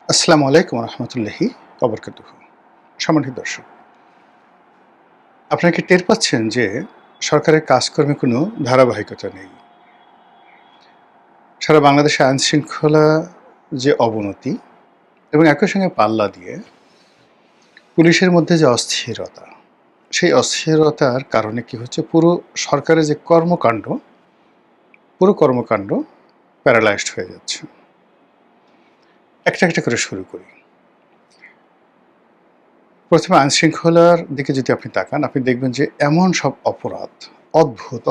আসসালামু আলাইকুম রহমতুল্লাহি ওবরকাতুহু। সম্মানিত দর্শক, আপনারা কি টের পাচ্ছেন যে সরকারের কাজকর্মে কোনো ধারাবাহিকতা নেই? সারা বাংলাদেশে আইনশৃঙ্খলা যে অবনতি এবং একই সঙ্গে পাল্লা দিয়ে পুলিশের মধ্যে যে অস্থিরতা, সেই অস্থিরতার কারণে কি হচ্ছে, পুরো সরকারের যে কর্মকাণ্ড, পুরো কর্মকাণ্ড প্যারালাইজড হয়ে যাচ্ছে। একটা করে শুরু করি। প্রথমে আইনশৃঙ্খলার দিকে যদি আপনি তাকান, আপনি দেখবেন যে এমন সব অপরাধ,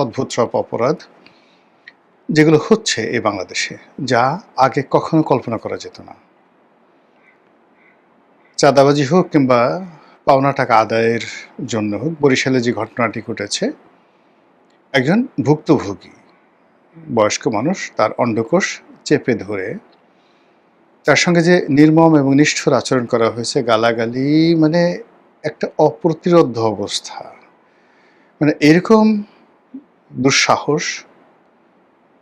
অদ্ভুত সব অপরাধ যেগুলো হচ্ছে এই বাংলাদেশে, যা আগে কখনো কল্পনা করা যেত না। চাঁদাবাজি হোক কিংবা পাওনা টাকা আদায়ের জন্য হোক, বরিশালে যে ঘটনাটি ঘটেছে, একজন ভুক্তভোগী বয়স্ক মানুষ তার অন্ডকোষ চেপে ধরে তার সঙ্গে যে নির্মম এবং নিষ্ঠুর আচরণ করা হয়েছে, গালাগালি, মানে একটা অপ্রতিরোধ্য অবস্থা। মানে এরকম দুঃসাহস,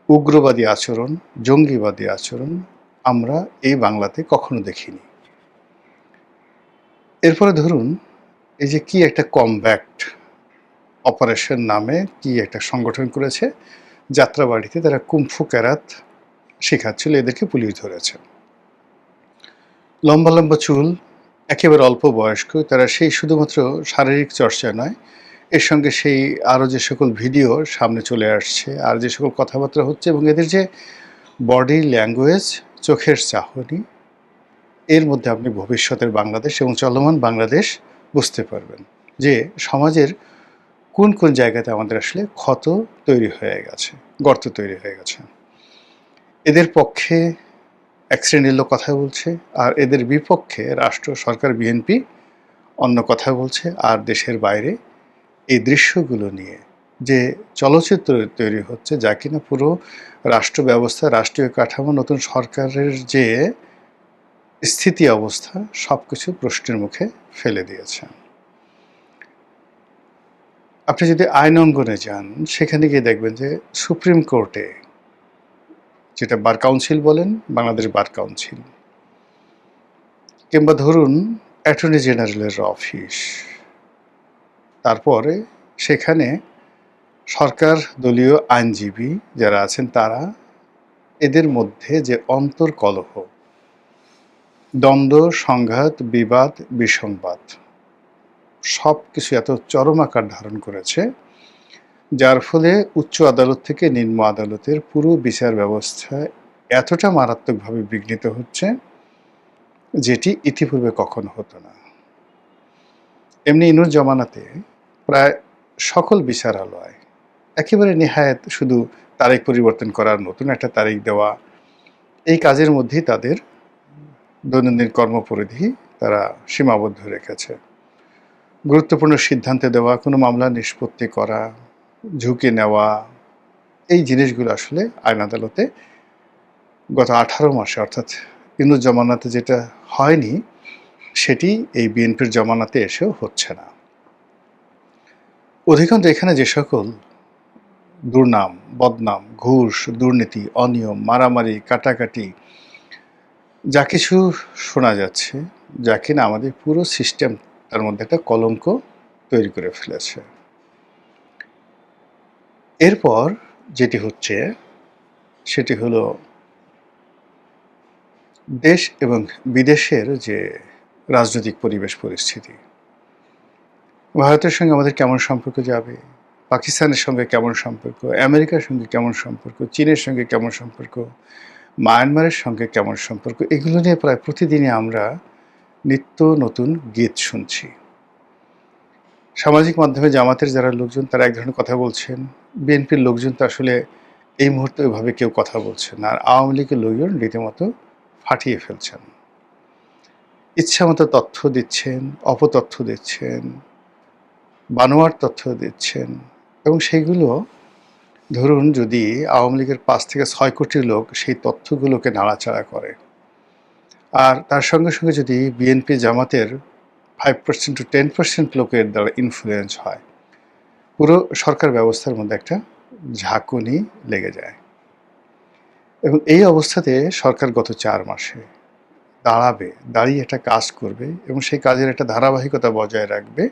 উগ্রবাদী আচরণ, জঙ্গিবাদী আচরণ আমরা এই বাংলাতে কখনো দেখিনি। এরপরে ধরুন, এই যে কি একটা কমব্যাক্ট অপারেশন নামে কি একটা সংগঠন করেছে, যাত্রাবাড়িতে তারা কুম্ফু ক্যারাত শেখাচ্ছিল, এদেরকে পুলিশ ধরেছে। লম্বা লম্বা চুল, একেবারে অল্প বয়স্ক, তারা সেই শুধুমাত্র শারীরিক চর্চা নয়, এর সঙ্গে সেই আরও যে সকল ভিডিও সামনে চলে আসছে, আর যে সকল কথাবার্তা হচ্ছে, এবং এদের যে বডি ল্যাঙ্গুয়েজ, চোখের চাহনি, এর মধ্যে আপনি ভবিষ্যতের বাংলাদেশ এবং চলমান বাংলাদেশ বুঝতে পারবেন যে সমাজের কোন কোন জায়গাতে আমাদের আসলে ক্ষত তৈরি হয়ে গেছে, গর্ত তৈরি হয়ে গেছে। এদের পক্ষে এক শ্রেণীর লোক কথা বলছে, আর এদের বিপক্ষে রাষ্ট্র, সরকার, বিএনপি অন্য কথা বলছে। আর দেশের বাইরে এই দৃশ্যগুলো নিয়ে যে চলচ্চিত্র তৈরি হচ্ছে, যা কিনা পুরো রাষ্ট্র ব্যবস্থা, রাষ্ট্রীয় কাঠামো, নতুন সরকারের যে স্থিতি অবস্থা, সব কিছু প্রশ্নের মুখে ফেলে দিয়েছে। আপনি যদি আইন অঙ্গনে যান, সেখানে গিয়ে দেখবেন যে সুপ্রিম কোর্টে, যেটা বার কাউন্সিল বলেন, বাংলাদেশ বার কাউন্সিল, কিংবা ধরুন অ্যাটর্নি জেনারেলের অফিস, তারপরে সেখানে সরকার দলীয় আইনজীবী যারা আছেন, তারা, এদের মধ্যে যে অন্তর্কলহ, দ্বন্দ্ব, সংঘাত, বিবাদ, বিসংবাদ, সব কিছু এত চরম আকার ধারণ করেছে, যার ফলে উচ্চ আদালত থেকে নিম্ন আদালতের পুরো বিচার ব্যবস্থা এতটা মারাত্মকভাবে বিঘ্নিত হচ্ছে, যেটি ইতিপূর্বে কখনো হতো না। এমনি ইনুর জমানাতে প্রায় সকল বিচারালয় একেবারে নেহায়েত শুধু তারিখ পরিবর্তন করার, নতুন একটা তারিখ দেওয়া, এই কাজের মধ্যেই তাদের দৈনন্দিন কর্মপরিধি তারা সীমাবদ্ধ রেখেছে। গুরুত্বপূর্ণ সিদ্ধান্তে দেওয়া, কোনো মামলা নিষ্পত্তি করা, ঝুঁকি নেওয়া, এই জিনিসগুলো আসলে আইন আদালতে গত 18 মাসে, অর্থাৎ ইনুর জমানাতে যেটা হয়নি, সেটি এই বিএনপির জমানাতে এসেও হচ্ছে না। অধিকাংশ এখানে যে সকল দুর্নাম, বদনাম, ঘুষ, দুর্নীতি, অনিয়ম, মারামারি, কাটাকাটি, যা কিছু শোনা যাচ্ছে, যা কিনা আমাদের পুরো সিস্টেমটার মধ্যে একটা কলঙ্ক তৈরি করে ফেলেছে। এরপর যেটি হচ্ছে, সেটি হলো দেশ এবং বিদেশের যে রাজনৈতিক পরিবেশ পরিস্থিতি। ভারতের সঙ্গে আমাদের কেমন সম্পর্ক যাবে, পাকিস্তানের সঙ্গে কেমন সম্পর্ক, আমেরিকার সঙ্গে কেমন সম্পর্ক, চীনের সঙ্গে কেমন সম্পর্ক, মায়ানমারের সঙ্গে কেমন সম্পর্ক, এগুলো নিয়ে প্রায় প্রতিদিনই আমরা নিত্য নতুন গীত শুনছি। সামাজিক মাধ্যমে জামাতের যারা লোকজন, তারা এক ধরনের কথা বলছেন, বিএনপির লোকজন তো আসলে এই মুহূর্তে ওইভাবে কেউ কথা বলছেন না, আর আওয়ামী লীগের লোকজন রীতিমতো ফাটিয়ে ফেলছেন, ইচ্ছামতো তথ্য দিচ্ছেন, অপতথ্য দিচ্ছেন, বানোয়ার তথ্য দিচ্ছেন, এবং সেইগুলো ধরুন যদি আওয়ামী লীগের 5 থেকে 6 কোটি লোক সেই তথ্যগুলোকে নাড়াচাড়া করে, আর তার সঙ্গে সঙ্গে যদি বিএনপি জামাতের 5% to 10% লোকের দ্বারা ইনফ্লুয়েন্স হয়, পুরো সরকার ব্যবস্থার মধ্যে একটা ঝাঁকুনি লেগে যায়। এবং এই অবস্থাতে সরকার গত 4 মাসে দাঁড়াবে, দাঁড়িয়ে একটা কাজ করবে এবং সেই কাজের একটা ধারাবাহিকতা বজায় রাখবে,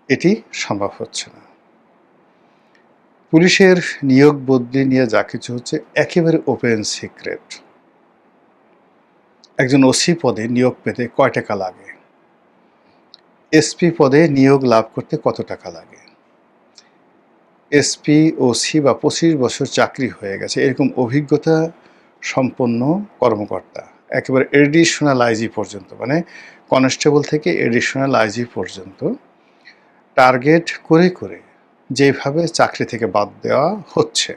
এটি সম্ভব হচ্ছে না। পুলিশের নিয়োগ বদলি নিয়ে যা কিছু হচ্ছে একেবারে ওপেন সিক্রেট। একজন ওসি পদে নিয়োগ পেতে কয় টাকা লাগে, এসপি পদে নিয়োগ লাভ করতে কত টাকা লাগে, এসপি ওসি বা 25 বছর চাকরি হয়ে গেছে এরকম অভিজ্ঞতা সম্পন্ন কর্মকর্তা, একেবারে এডিশনাল আইজি পর্যন্ত, মানে কনস্টেবল থেকে এডিশনাল আইজি পর্যন্ত টার্গেট করে করে যেভাবে চাকরি থেকে বাদ দেওয়া হচ্ছে,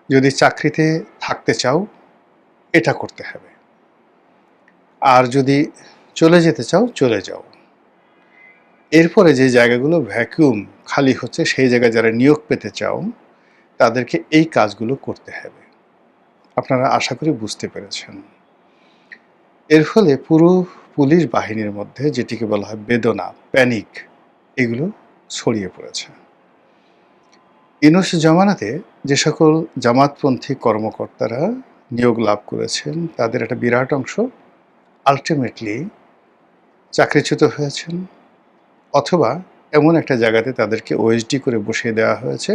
যদি চাকরিতে থাকতে চাও এটা করতে হবে, আর যদি চলে যেতে চাও চলে যাও। এরপরে যে জায়গাগুলো ভ্যাকুয়াম খালি হচ্ছে সেই জায়গায় যারা নিয়োগ পেতে চাও তাদেরকে এই কাজগুলো করতে হবে। আপনারা আশা করি বুঝতে পেরেছেন। এর ফলে পুরো পুলিশ বাহিনীর মধ্যে যেটিকে বলা হয় বেদনা, প্যানিক, এগুলো ছড়িয়ে পড়েছে। ইউনূস জামানাতে যে সকল জামাতপন্থী কর্মকর্তারা নিয়োগ লাভ করেছেন তাদের একটা বিরাট অংশ আলটিমেটলি চাকরিচ্যুত হয়েছেন, অথবা এমন একটা জায়গাতে তাদেরকে ওএসডি করে বসিয়ে দেওয়া হয়েছে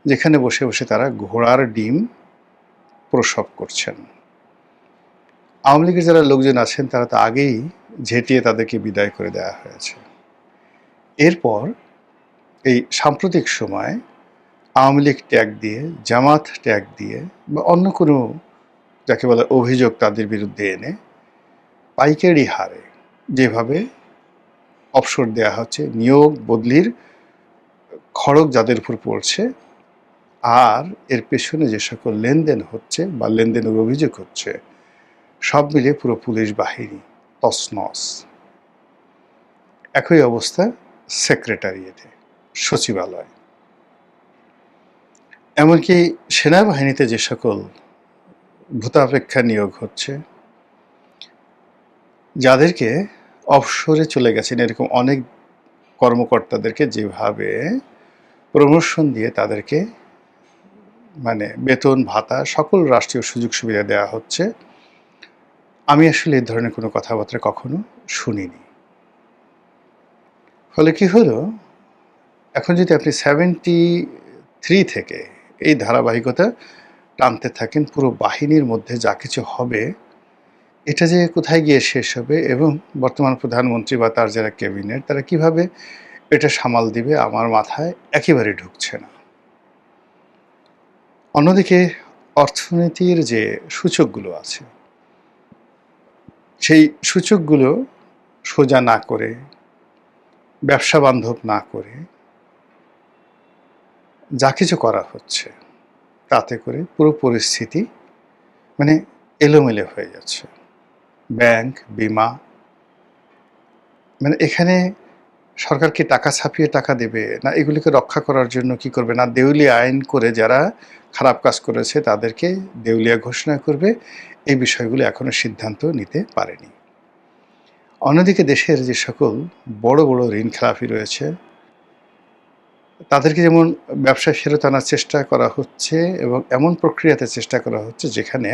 যেখানে বসে বসে তারা ঘোড়ার ডিম প্রসব করছেন। আওয়ামী লীগের যারা লোকজন আছেন তারা তো আগেই ঝেঁটিয়ে তাদেরকে বিদায় করে দেওয়া হয়েছে। এরপর এই সাম্প্রতিক সময় আওয়ামী লীগ ট্যাগ দিয়ে, জামাত ট্যাগ দিয়ে বা অন্য কোনো যাকে বলে অভিযোগ তাদের বিরুদ্ধে এনে পাইকারি হারে যেভাবে অবসর দেওয়া হচ্ছে, নিয়োগ বদলির খড়গ যাদের উপর পড়ছে, আর এর পেছনে যে সকল লেনদেন হচ্ছে বা লেনদেনের অভিযোগ হচ্ছে, সব মিলে পুরো পুলিশ বাহিনী তছনছ। একই অবস্থা সেক্রেটারিয়েটে, সচিবালয়, এমনকি সেনাবাহিনীতে যে সকল ভূতাপেক্ষা নিয়োগ হচ্ছে, যাদেরকে অবসরে চলে গেছেন এরকম অনেক কর্মকর্তাদেরকে যেভাবে প্রমোশন দিয়ে তাদেরকে মানে বেতন ভাতা সকল রাষ্ট্রীয় সুযোগ সুবিধা দেওয়া হচ্ছে, আমি আসলে এই ধরনের কোনো কথাবার্তা কখনো শুনিনি। ফলে কি হলো, এখন যদি আপনি 73 থেকে এই ধারাবাহিকতা টানতে থাকেন, পুরো বাহিনীর মধ্যে যা কিছু হবে এটা যে কোথায় গিয়ে শেষ হবে এবং বর্তমান প্রধানমন্ত্রী বা তার যারা ক্যাবিনেট তারা কিভাবে এটা সামাল দিবে আমার মাথায় একেবারে ঢুকছে না। অন্যদিকে অর্থনীতির যে সূচকগুলো আছে সেই সূচকগুলো সোজা না করে, ব্যবসা বান্ধব না করে যা কিছু করা হচ্ছে তাতে করে পুরো পরিস্থিতি মানে এলোমেলো হয়ে যাচ্ছে। ব্যাংক, বিমা, মানে এখানে সরকার কি টাকা ছাপিয়ে টাকা দেবে, না এগুলিকে রক্ষা করার জন্য কি করবে, না দেউলিয়া আইন করে যারা খারাপ কাজ করেছে তাদেরকে দেউলিয়া ঘোষণা করবে, এই বিষয়গুলো এখনো সিদ্ধান্ত নিতে পারেনি। অন্যদিকে দেশের যে সকল বড় বড় ঋণ খেলাপি রয়েছে তাদেরকে যেমন ব্যবসায় ফেরত আনার চেষ্টা করা হচ্ছে এবং এমন প্রক্রিয়াতে চেষ্টা করা হচ্ছে যেখানে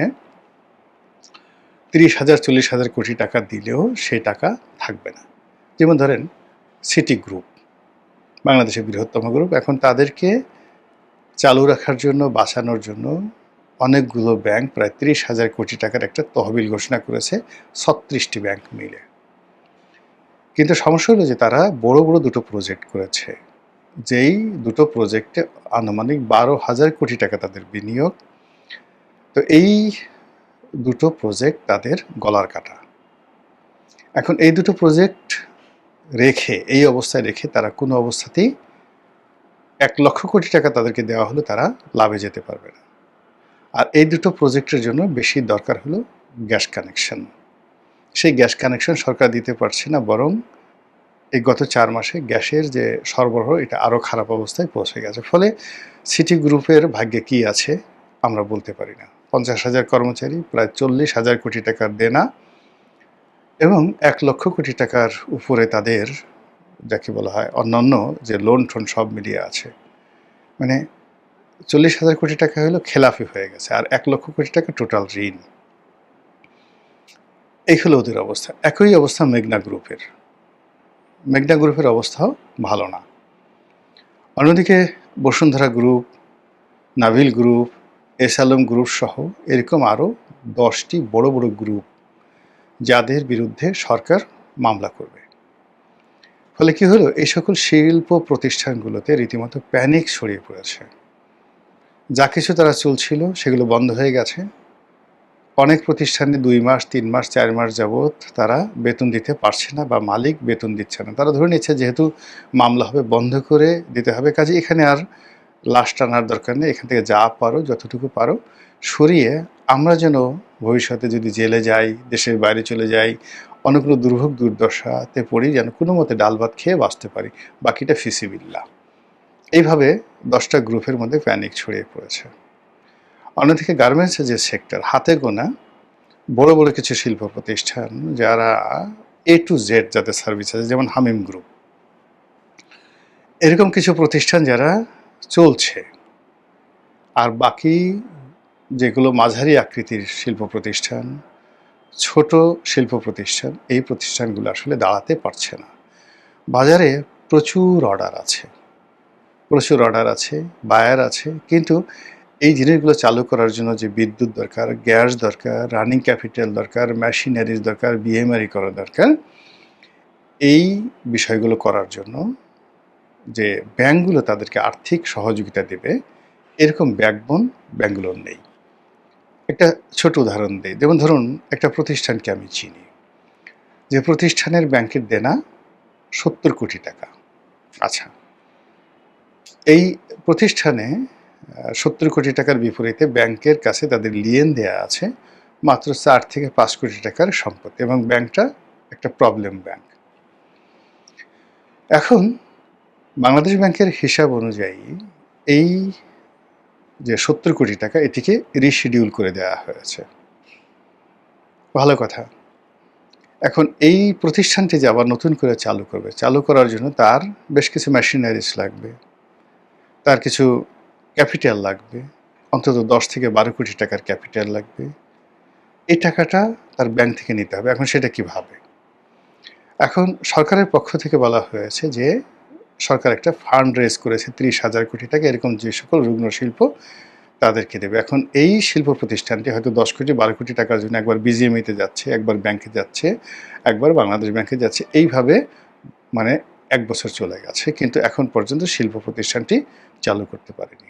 30,000 40,000 কোটি টাকা দিলেও সেই টাকা থাকবে না। যেমন ধরেন সিটি গ্রুপ, বাংলাদেশের বৃহত্তম গ্রুপ, এখন তাদেরকে চালু রাখার জন্য, বাঁচানোর জন্য অনেকগুলো ব্যাংক প্রায় 30,000 কোটি টাকার একটা তহবিল ঘোষণা করেছে 36টি ব্যাংক মিলে। কিন্তু সমস্যা হলো যে তারা বড় বড় দুটো প্রজেক্ট করেছে, যেই দুটো প্রজেক্টে আনুমানিক 12,000 কোটি টাকা তাদের বিনিয়োগ। তো এই দুটো প্রজেক্ট তাদের গলার কাটা। এখন এই দুটো প্রজেক্ট রেখে, এই অবস্থায় রেখে তারা কোনো অবস্থাতেই 1 লক্ষ কোটি টাকা তাদেরকে দেওয়া হলে তারা লাভে যেতে পারবে না। আর এই দুটো প্রজেক্টের জন্য বেশি দরকার হলো গ্যাস কানেকশন। সেই গ্যাস কানেকশন সরকার দিতে পারছে না, বরং এই গত 4 মাসে গ্যাসের যে সরবরাহ এটা আরও খারাপ অবস্থায় পৌঁছে গেছে। ফলে সিটি গ্রুপের ভাগ্যে কি আছে আমরা বলতে পারি না। 50,000 কর্মচারী, প্রায় 40,000 কোটি টাকার দেনা এবং 1 লক্ষ কোটি টাকার উপরে তাদের যাকে বলা হয় অন্যান্য যে লোন টোন সব মিলিয়ে আছে, মানে 40,000 কোটি টাকা হলো খেলাফি হয়ে গেছে, আর 1 লক্ষ কোটি টাকা টোটাল ঋণ। এই হলো ওদের অবস্থা। একই অবস্থা মেঘনা গ্রুপের। মেঘনা গ্রুপের অবস্থাও ভালো না। অন্যদিকে Bashundhara group, Neville group, S Alam group সহ এরকম আরও 10টি বড় বড় গ্রুপ যাদের বিরুদ্ধে সরকার মামলা করবে। ফলে কি হলো, এই সকল শিল্প প্রতিষ্ঠানগুলোতে রীতিমতো প্যানিক ছড়িয়ে পড়েছে। যা কিছু তারা চলছিল সেগুলো বন্ধ হয়ে গেছে। অনেক প্রতিষ্ঠানে 2 মাস, 3 মাস, 4 মাস যাবৎ তারা বেতন দিতে পারছে না বা মালিক বেতন দিচ্ছে না। তারা ধরে নিচ্ছে যেহেতু মামলা হবে বন্ধ করে দিতে হবে, কাজে এখানে আর লাশ টানার দরকার নেই, এখান থেকে যা পারো যতটুকু পারো সরিয়ে আমরা যেন ভবিষ্যতে যদি জেলে যাই, দেশের বাইরে চলে যাই, অন্য কোনো দুর্ভোগ দুর্দশাতে পড়ি যেন কোনো মতে ডাল ভাত খেয়ে বাঁচতে পারি, বাকিটা ফিসিবিল্লাহ। এইভাবে 10টা গ্রুপের মধ্যে প্যানিক ছড়িয়ে পড়েছে। অন্যদিকে গার্মেন্টসের যে সেক্টর, হাতে গোনা বড় বড় কিছু শিল্প প্রতিষ্ঠান যারা A to Z যাদের সার্ভিস আছে, যেমন হামিম গ্রুপ, এরকম কিছু প্রতিষ্ঠান যারা চলছে, আর বাকি যেগুলো মাঝারি আকৃতির শিল্প প্রতিষ্ঠান, ছোট শিল্প প্রতিষ্ঠান, এই প্রতিষ্ঠানগুলো আসলে দাঁড়াতে পারছে না। বাজারে প্রচুর অর্ডার আছে, বায়ার আছে, কিন্তু এই জিনিসগুলো চালু করার জন্য যে বিদ্যুৎ দরকার, গ্যাস দরকার, রানিং ক্যাপিটাল দরকার, মেশিনারিজ দরকার, বিএমআরই করা দরকার, এই বিষয়গুলো করার জন্য যে ব্যাংকগুলো তাদেরকে আর্থিক সহযোগিতা দেবে, এরকম ব্যাকবোন ব্যাংকগুলোর নেই। একটা ছোট উদাহরণ দিই, যেমন ধরুন একটা প্রতিষ্ঠানকে আমি চিনি, যে প্রতিষ্ঠানের ব্যাংকের দেনা 70 কোটি টাকা। আচ্ছা, এই প্রতিষ্ঠানে 70 কোটি টাকার বিপরীতে ব্যাংকের কাছে তাদের লিয়েন দেয়া আছে মাত্র 4 থেকে 5 কোটি টাকার সম্পত্তি, এবং ব্যাংকটা একটা প্রবলেম ব্যাংক। এখন বাংলাদেশ ব্যাংকের হিসাব অনুযায়ী এই যে 70 কোটি টাকা, এটিকে রিশিডিউল করে দেওয়া হয়েছে। ভালো কথা। এখন এই প্রতিষ্ঠানটি যে আবার নতুন করে চালু করবে, চালু করার জন্য তার বেশ কিছু মেশিনারিজ লাগবে, তার কিছু ক্যাপিটাল লাগবে, অন্তত 10 থেকে 12 কোটি টাকার ক্যাপিটাল লাগবে। এই টাকাটা তার ব্যাংক থেকে নিতে হবে। এখন সেটা কিভাবে? এখন সরকারের পক্ষ থেকে বলা হয়েছে যে সরকার একটা ফান্ড রেজ করেছে 30,000 কোটি টাকা, এরকম যে সকল রুগ্ন শিল্প তাদেরকে দেবে। এখন এই শিল্প প্রতিষ্ঠানটি হয়তো 10 কোটি 12 কোটি টাকার জন্য একবার বিজিএমইতে যাচ্ছে, একবার ব্যাংকে যাচ্ছে, একবার বাংলাদেশ ব্যাংকে যাচ্ছে, এইভাবে মানে 1 বছর চলে গেছে, কিন্তু এখন পর্যন্ত শিল্প প্রতিষ্ঠানটি চালু করতে পারেনি।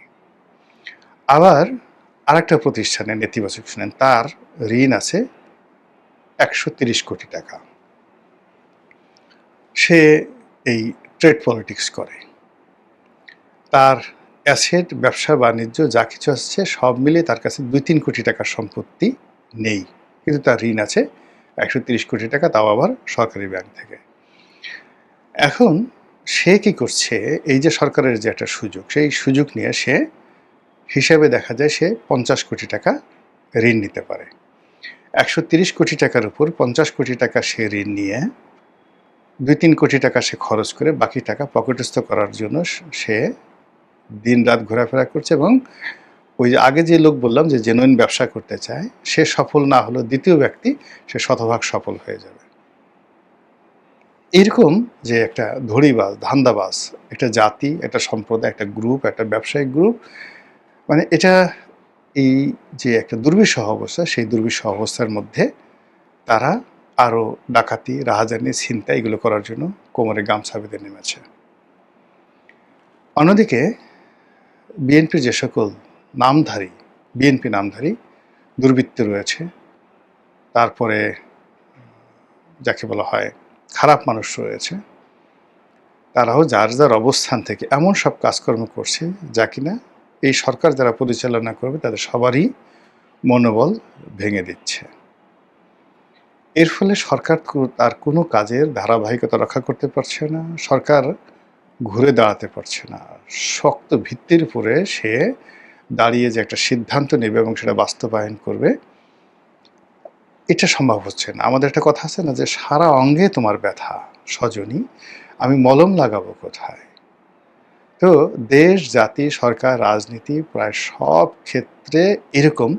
আবার আরেকটা প্রতিষ্ঠানের নেতিবাচক শুনেন, তার ঋণ আছে 130 কোটি টাকা। সে এই ট্রেড পলিটিক্স করে, তার অ্যাসেট, ব্যবসা বাণিজ্য যা কিছু আসছে সব মিলিয়ে তার কাছে 2-3 কোটি টাকার সম্পত্তি নেই, কিন্তু তার ঋণ আছে 130 কোটি টাকা, তাও আবার সরকারি ব্যাংক থেকে। এখন সে কি করছে, এই যে সরকারের যে একটা সুযোগ, সেই সুযোগ নিয়ে সে হিসাবে দেখা যায় সে 50 কোটি টাকা ঋণ নিতে পারে। 130 কোটি টাকার উপর 50 কোটি টাকা সে ঋণ নিয়ে 2-3 কোটি টাকা সে খরচ করে বাকি টাকা পকেটস্থ করার জন্য সে দিন রাত ঘোরাফেরা করছে, এবং ওই যে আগে যে লোক বললাম যে জেনুইন ব্যবসা করতে চায়, সে সফল না হলেও দ্বিতীয় ব্যক্তি সে শতভাগ সফল হয়ে যাবে। এরকম যে একটা ধড়িবাজ, ধান্দাবাজ একটা জাতি, একটা সম্প্রদায়, একটা গ্রুপ, একটা ব্যবসায়িক গ্রুপ, মানে এটা এই যে একটা দুর্বিষহ অবস্থা, সেই দুর্বিষহ অবস্থার মধ্যে তারা আরও ডাকাতি, রাহাজানি, ছিনতাই এগুলো করার জন্য কোমরে গামছা বেঁধে নেমেছে। অন্যদিকে বিএনপির যে সকল বিএনপি নামধারী দুর্বৃত্ত রয়েছে, তারপরে যাকে বলা হয় খারাপ মানুষ রয়েছে, তারাও যার যার অবস্থান থেকে এমন সব কাজকর্ম করছে যা কিনা এই সরকার যারা পরিচালনা করবে তাদের সবারই মনোবল ভেঙে দিচ্ছে। এর ফলে সরকার তার কোনো কাজের ধারাবাহিকতা রক্ষা করতে পারছে না, সরকার ঘুরে দাঁড়াতে পারছে না। শক্ত ভিত্তির উপরে সে দাঁড়িয়ে যে একটা সিদ্ধান্ত নেবে এবং সেটা বাস্তবায়ন করবে, এটা সম্ভব হচ্ছে না। আমাদের একটা কথা আছে না যে সারা অঙ্গে তোমার ব্যথা সজনী, আমি মলম লাগাবো কোথায়? তো দেশ, জাতি, সরকার, রাজনীতি প্রায় সব ক্ষেত্রে এরকম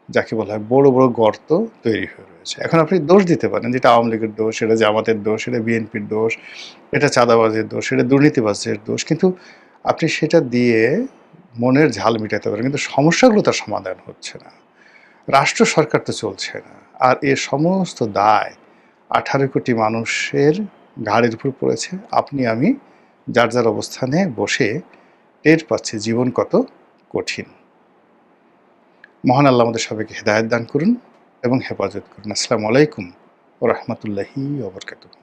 যাকে বলা হয় বড় বড় গর্ত তৈরি হয়ে রয়েছে। হয়েছে। এখন আপনি দোষ দিতে পারেন যে এটা আওয়ামী লীগের দোষ, এটা জামাতের দোষ, এটা বিএনপির দোষ, এটা চাঁদাবাজের দোষ, এটা দুর্নীতিবাজের দোষ। কিন্তু আপনি সেটা দিয়ে মনের ঝাল মিটাতে পারেন, কিন্তু সমস্যাগুলো তার সমাধান হচ্ছে না। রাষ্ট্র সরকার তো চলছে না। আর এর সমস্ত দায় 18 কোটি মানুষের ঘাড়ের উপর পড়েছে। আপনি আমি যার যার অবস্থানে বসে টের পাচ্ছি জীবন কত কঠিন। মহান আল্লাহ আমাদের সবাইকে হেদায়েত দান করুন এবং হেফাজত করুন। আসসালামু আলাইকুম ওয়া রাহমাতুল্লাহি ওয়া বারাকাতুহু।